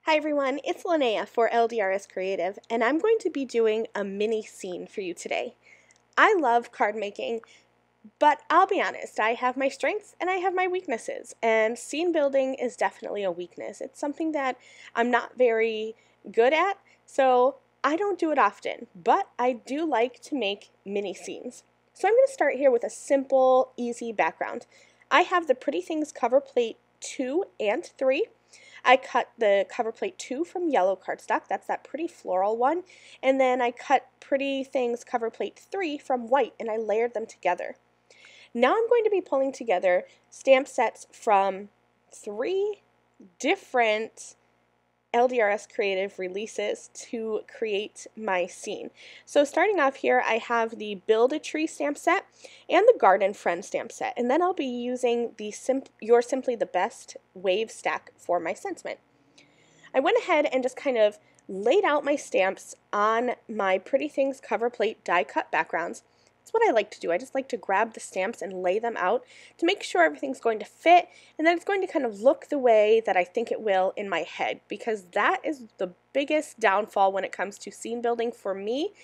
Hi everyone, it's Lynnea for LDRS Creative, and I'm going to be doing a mini scene for you today. I love card making, but I'll be honest, I have my strengths and I have my weaknesses, and scene building is definitely a weakness. It's something that I'm not very good at, so I don't do it often, but I do like to make mini scenes. So I'm going to start here with a simple, easy background. I have the Pretty Things cover plate 2 and 3. I cut the cover plate 2 from yellow cardstock, that's that pretty floral one, and then I cut Pretty Things cover plate 3 from white and I layered them together. Now I'm going to be pulling together stamp sets from 3 different LDRS Creative releases to create my scene. So starting off here, I have the Build a Tree stamp set and the Garden Friend stamp set, and then I'll be using the You're Simply the Best wave stack for my sentiment. I went ahead and just kind of laid out my stamps on my Pretty Things cover plate die cut backgrounds. That's what I like to do. I just like to grab the stamps and lay them out to make sure everything's going to fit, and then it's going to kind of look the way that I think it will in my head, because that is the biggest downfall when it comes to scene building for me,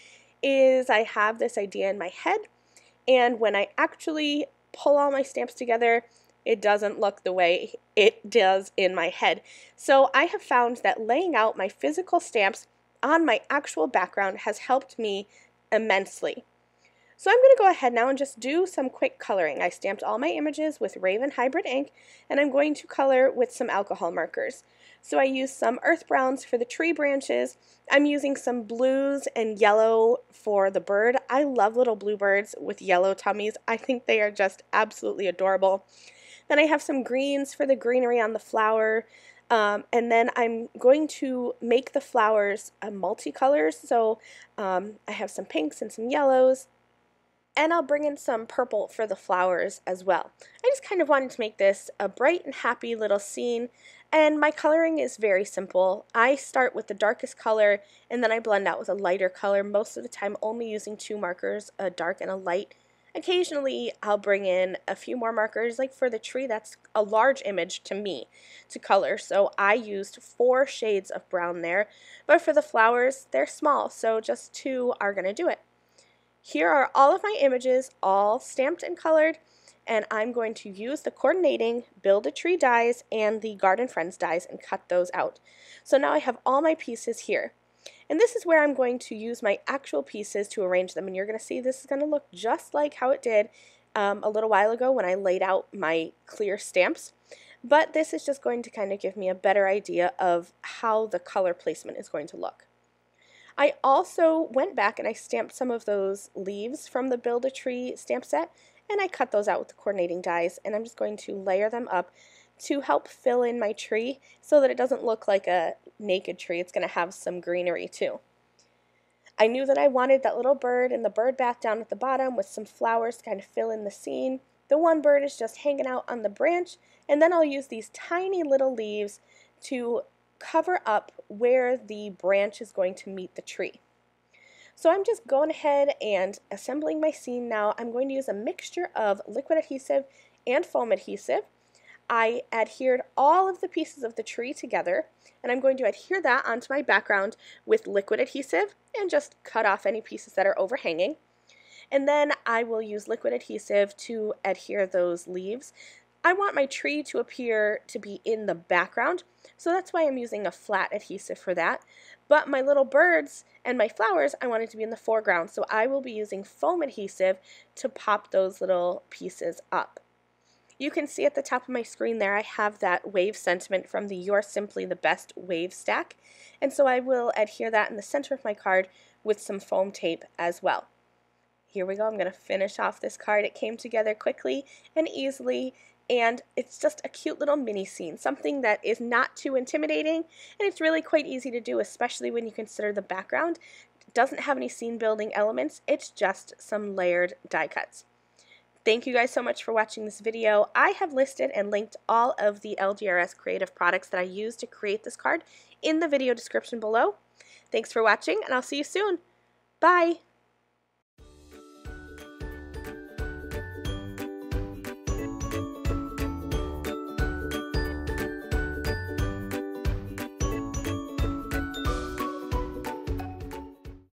is I have this idea in my head, and when I actually pull all my stamps together, it doesn't look the way it does in my head. So I have found that laying out my physical stamps on my actual background has helped me immensely. So I'm going to go ahead now and just do some quick coloring. I stamped all my images with Raven Hybrid ink, and I'm going to color with some alcohol markers. So I used some earth browns for the tree branches. I'm using some blues and yellow for the bird. I love little bluebirds with yellow tummies. I think they are just absolutely adorable. Then I have some greens for the greenery on the flower. And then I'm going to make the flowers multicolors. So I have some pinks and some yellows. And I'll bring in some purple for the flowers as well. I just kind of wanted to make this a bright and happy little scene, and my coloring is very simple. I start with the darkest color and then I blend out with a lighter color, most of the time only using 2 markers, a dark and a light. Occasionally I'll bring in a few more markers, like for the tree that's a large image to me to color, so I used 4 shades of brown there, but for the flowers they're small, so just 2 are going to do it. Here are all of my images, all stamped and colored, and I'm going to use the coordinating Build a Tree dies and the Garden Friends dies and cut those out. So now I have all my pieces here. And this is where I'm going to use my actual pieces to arrange them, and you're going to see this is going to look just like how it did a little while ago when I laid out my clear stamps. But this is just going to kind of give me a better idea of how the color placement is going to look. I also went back and I stamped some of those leaves from the Build a Tree stamp set, and I cut those out with the coordinating dies, and I'm just going to layer them up to help fill in my tree so that it doesn't look like a naked tree. It's going to have some greenery too. I knew that I wanted that little bird and the bird bath down at the bottom with some flowers to kind of fill in the scene. The one bird is just hanging out on the branch, and then I'll use these tiny little leaves to cover up where the branch is going to meet the tree. So I'm just going ahead and assembling my scene now. I'm going to use a mixture of liquid adhesive and foam adhesive. I adhered all of the pieces of the tree together, and I'm going to adhere that onto my background with liquid adhesive and just cut off any pieces that are overhanging. And then I will use liquid adhesive to adhere those leaves. I want my tree to appear to be in the background, so that's why I'm using a flat adhesive for that. But my little birds and my flowers, I want it to be in the foreground, so I will be using foam adhesive to pop those little pieces up. You can see at the top of my screen there I have that wave sentiment from the You're Simply the Best wave stack, and so I will adhere that in the center of my card with some foam tape as well. Here we go, I'm going to finish off this card. It came together quickly and easily, and it's just a cute little mini scene, something that is not too intimidating, and it's really quite easy to do, especially when you consider the background. It doesn't have any scene building elements, it's just some layered die cuts. Thank you guys so much for watching this video. I have listed and linked all of the LDRS Creative products that I used to create this card in the video description below. Thanks for watching, and I'll see you soon. Bye!